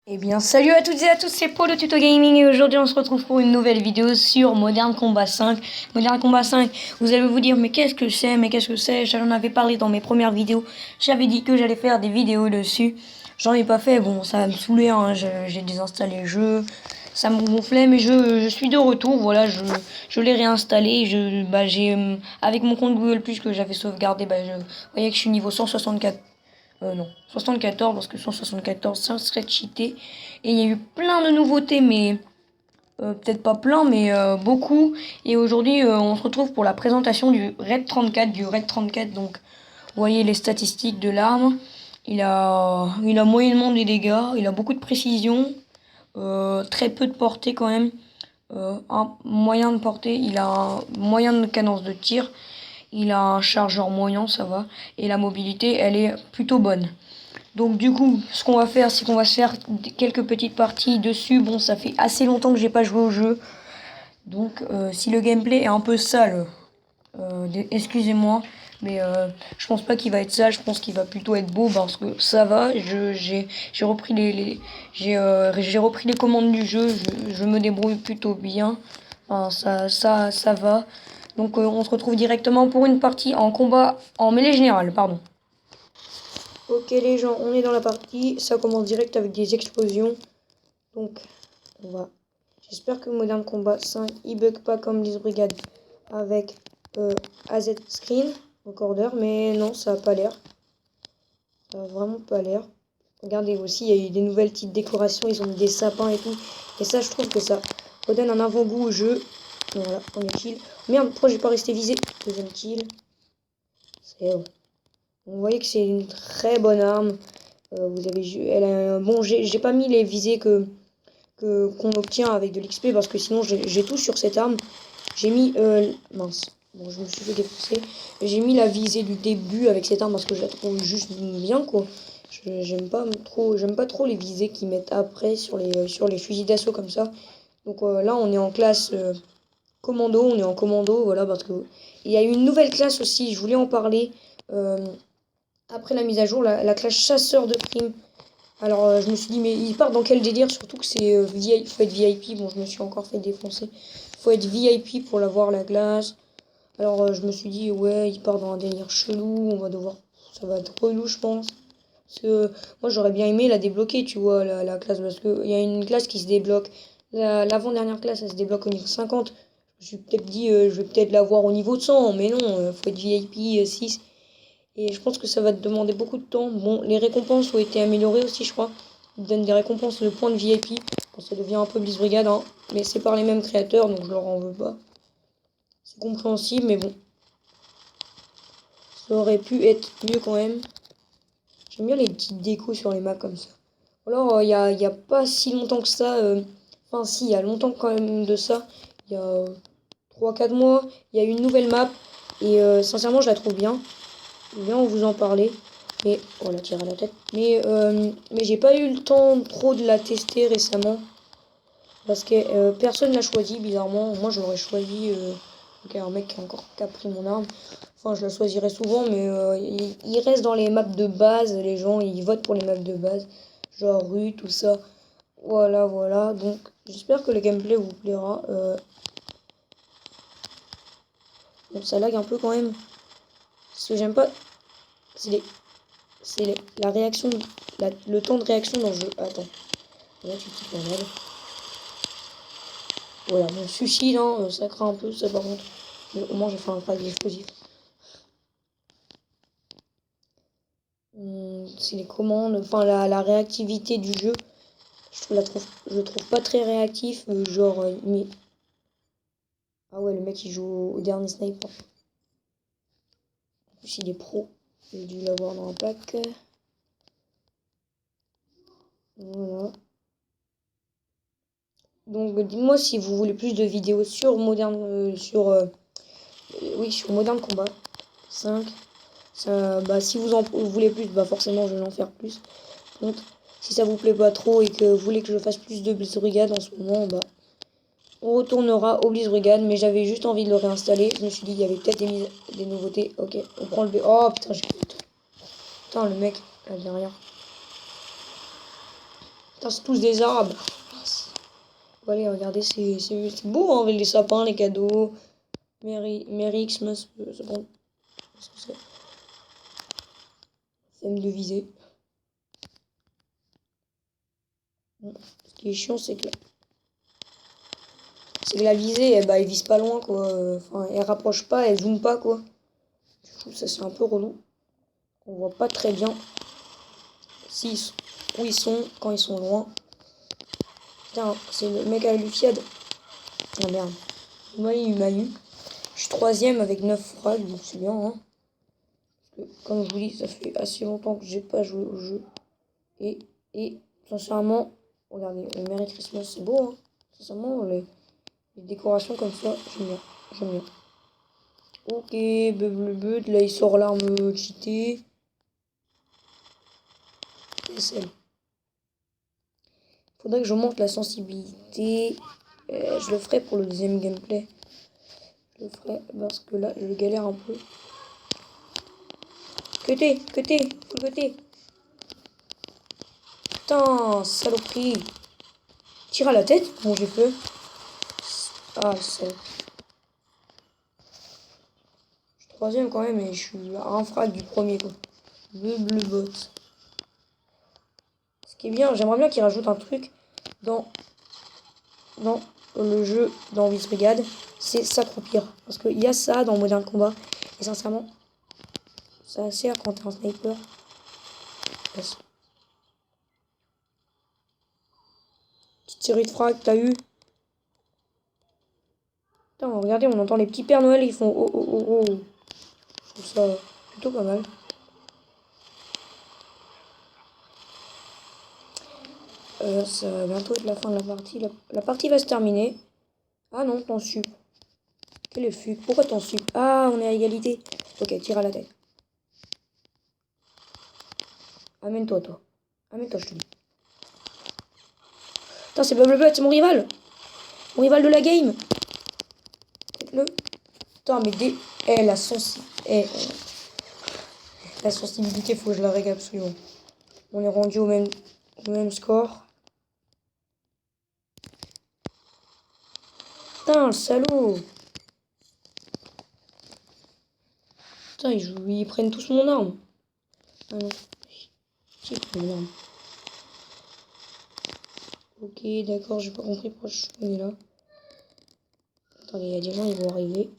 Eh bien, salut à toutes et à tous, c'est Paul de Tuto Gaming et aujourd'hui on se retrouve pour une nouvelle vidéo sur Modern Combat 5. Modern Combat 5, vous allez vous dire, mais qu'est-ce que c'est, j'en avais parlé dans mes premières vidéos, j'avais dit que j'allais faire des vidéos dessus. J'en ai pas fait, bon, ça me saoulait, hein, j'ai désinstallé le jeu, ça me gonflait, mais je suis de retour, voilà, je l'ai réinstallé, avec mon compte Google Plus que j'avais sauvegardé, vous voyez que je suis niveau 164. Non, 74 parce que 174 ça serait cheaté. Et il y a eu plein de nouveautés, mais peut-être pas plein, mais beaucoup. Et aujourd'hui, on se retrouve pour la présentation du Red 34, Donc, vous voyez les statistiques de l'arme. Il a moyennement des dégâts, il a beaucoup de précision, très peu de portée quand même. Un moyen de portée, il a un moyen de cadence de tir. Il a un chargeur moyen, ça va. Et la mobilité, elle est plutôt bonne. Donc du coup, ce qu'on va faire, c'est qu'on va se faire quelques petites parties dessus. Bon, ça fait assez longtemps que j'ai pas joué au jeu. Donc si le gameplay est un peu sale, excusez-moi. Mais je pense pas qu'il va être sale, je pense qu'il va plutôt être beau parce que ça va. J'ai repris j'ai repris les commandes du jeu, je me débrouille plutôt bien. Enfin, ça va. Donc on se retrouve directement pour une partie en combat en mêlée générale, pardon. Ok les gens, on est dans la partie, ça commence direct avec des explosions. Donc on va. J'espère que Modern Combat 5 il bug pas comme les brigades avec AZ Screen recorder, mais non, ça a pas l'air. Ça a vraiment pas l'air. Regardez aussi, il y a eu des nouvelles petites décorations, ils ont mis des sapins et tout. Et ça, je trouve que ça redonne un avant-goût au jeu. Voilà, premier kill. Merde, pourquoi j'ai pas resté visé? Deuxième kill. C'est bon. Vous voyez que c'est une très bonne arme. Vous avez, elle a, bon, j'ai pas mis les visées qu'on obtient avec de l'XP parce que sinon j'ai tout sur cette arme. J'ai mis mince. Bon, je me suis fait défoncer. J'ai mis la visée du début avec cette arme parce que je la trouve juste bien quoi. J'aime pas trop les visées qu'ils mettent après sur les fusils d'assaut comme ça. Donc là on est en classe commando, on est en commando voilà parce que il y a eu une nouvelle classe aussi, je voulais en parler. Après la mise à jour, la classe chasseur de primes. Alors je me suis dit mais il part dans quel délire, surtout que c'est faut être VIP. Bon, je me suis encore fait défoncer. Faut être VIP pour l'avoir la glace. Alors je me suis dit ouais, il part dans un délire chelou, on va devoir, ça va être relou je pense. Parce que moi j'aurais bien aimé la débloquer, tu vois, la classe, parce qu'il y a une classe qui se débloque. L'avant-dernière classe, elle se débloque au niveau 50. Je me suis peut-être dit, je vais peut-être l'avoir au niveau de 100, mais non, faut être VIP 6. Et je pense que ça va te demander beaucoup de temps. Bon, les récompenses ont été améliorées aussi, je crois. Ils donnent des récompenses de points de VIP. Bon, ça devient un peu Bliss Brigade, hein. Mais c'est par les mêmes créateurs, donc je leur en veux pas. C'est compréhensible, mais bon. Ça aurait pu être mieux quand même. J'aime bien les petites décos sur les maps comme ça. Alors, il y a pas si longtemps que ça. Enfin, si, il y a longtemps quand même de ça. Il y a 3-4 mois. Il y a une nouvelle map. Et sincèrement, je la trouve bien. Je viens vous en parler. Mais, oh, la tire à la tête. Mais j'ai pas eu le temps trop de la tester récemment. Parce que personne l'a choisi, bizarrement. Moi, j'aurais choisi. Ok, un mec qui a pris mon arme. Enfin, je la choisirais souvent, mais il reste dans les maps de base. Les gens, ils votent pour les maps de base. Genre rue, tout ça. Voilà, voilà. Donc, j'espère que le gameplay vous plaira. Bon, ça lag un peu quand même. Ce que j'aime pas, la réaction, le temps de réaction dans le jeu. Attends. Là, tu te la merde. Voilà, mon suicide, hein, ça craint un peu, ça par contre. Mais au moins, j'ai fait un pack d'explosifs. C'est les commandes, enfin la réactivité du jeu. Je le trouve pas très réactif. Mais... Ah ouais, le mec il joue au dernier sniper. En plus, il est pro. J'ai dû l'avoir dans un pack. Voilà. Donc dites-moi si vous voulez plus de vidéos sur sur Modern Combat 5. Ça, bah, si vous en voulez plus, bah forcément je vais en faire plus. Donc, si ça vous plaît pas trop et que vous voulez que je fasse plus de Blitz Brigade en ce moment, bah on retournera au Blitz Brigade, mais j'avais juste envie de le réinstaller. Je me suis dit il y avait peut-être des nouveautés. Ok, on prend le B. Oh putain, j'ai... Putain, le mec là derrière. Putain, c'est tous des arbres. Bon, allez, regardez, c'est beau hein, avec les sapins, les cadeaux. Merry Xmas, c'est bon. Qu'est-ce que c'est? Thème de visée. Bon, ce qui est chiant, c'est que la visée, bah, elle vise pas loin, quoi. Enfin, elle rapproche pas, elle zoome pas, quoi. Du coup, ça, c'est un peu relou. On voit pas très bien où ils sont quand ils sont loin. Putain, c'est le mec à l'Ufiade. Ah merde. Moi, il m'a eu. Je suis 3ème avec 9 frags, donc c'est bien, hein. Parce que, comme je vous dis, ça fait assez longtemps que j'ai pas joué au jeu. Et sincèrement, regardez, le Merry Christmas, c'est beau, hein. Sincèrement, les décorations comme ça, j'aime bien. J'aime bien. Ok, but, là il sort l'arme cheatée. Et celle. Faudrait que j'augmente la sensibilité. Je le ferai pour le deuxième gameplay. Je le ferai parce que là, je galère un peu. Côté. Putain, saloperie. Tire à la tête. Bon, j'ai fait. Ah, c'est. Je suis 3ème quand même et je suis à un frag du premier, quoi. Le bleu bot. Ce qui est bien, j'aimerais bien qu'il rajoute un truc dans le jeu dans Vice Brigade, c'est s'accroupir. Parce qu'il y a ça dans Modern Combat. Et sincèrement, ça sert quand t'es un sniper. Petite série de frags, t'as eu. Putain, regardez, on entend les petits Pères Noël, ils font oh oh oh oh. Je trouve ça plutôt pas mal. Ça va bientôt être la fin de la partie. La partie va se terminer. Ah non, t'en sup. Quel est fuck? Pourquoi t'en sup? Ah, on est à égalité. Ok, tire à la tête. Amène-toi, toi. Amène-toi, je te dis. Putain, c'est Bubble, c'est mon rival. Mon rival de la game. Faites-le. Putain, mais la la sensibilité, faut que je la règle absolument. On est rendu au même score. Putain, le salaud. Putain, ils prennent tous mon arme. Ah non. Qui prend mon arme? Ok, d'accord, j'ai pas compris pourquoi je suis là. Attendez, il y a des gens, ils vont arriver.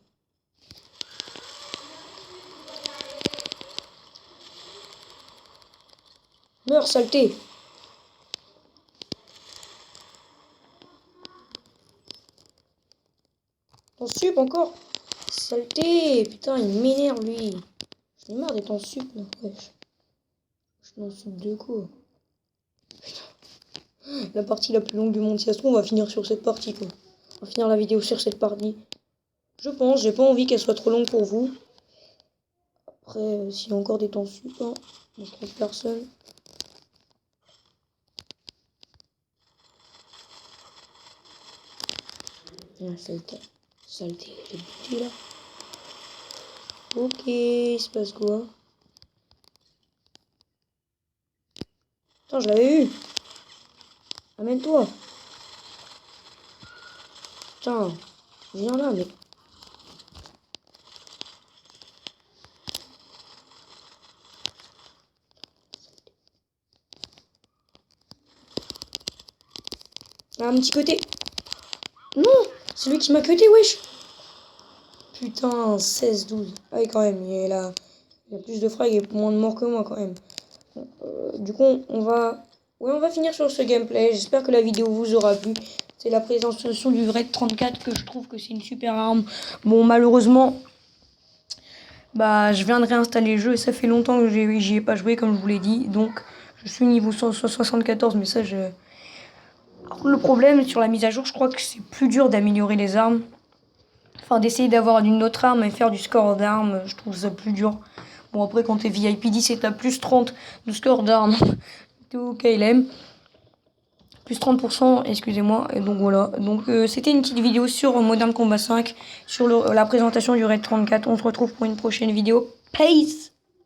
Meurs, saleté! Ton sup encore? Saleté! Putain, il m'énerve lui. J'en ai marre d'être en sup là. Wesh. Je suis en sup de quoi? Putain. La partie la plus longue du monde. Si ça se trouve, on va finir sur cette partie quoi. On va finir la vidéo sur cette partie. Je pense, j'ai pas envie qu'elle soit trop longue pour vous. Après, s'il y a encore des temps sup, hein, je trouve personne. Ah, saleté, j'ai buté là. Ok, il se passe quoi? Putain, je l'avais eu. Amène-toi. Putain, viens là, mec. Ah, un petit côté. Non, c'est lui qui m'a cuté, wesh. Putain, 16-12. Ah oui, quand même, il a plus de frags et moins de morts que moi, quand même. Du coup, on va finir sur ce gameplay. J'espère que la vidéo vous aura plu. C'est la présentation du Red 34 que je trouve que c'est une super arme. Bon, malheureusement, bah, je viens de réinstaller le jeu et ça fait longtemps que j'y ai pas joué, comme je vous l'ai dit. Donc, je suis niveau 174, mais ça, le problème sur la mise à jour, je crois que c'est plus dur d'améliorer les armes. Enfin, d'essayer d'avoir une autre arme et faire du score d'armes, je trouve ça plus dur. Bon, après, quand t'es VIP 10 et t'as plus 30 de score d'armes, t'es au KLM. Plus 30%, excusez-moi. Et donc voilà. Donc c'était une petite vidéo sur Modern Combat 5, sur la présentation du Red 34. On se retrouve pour une prochaine vidéo. Peace!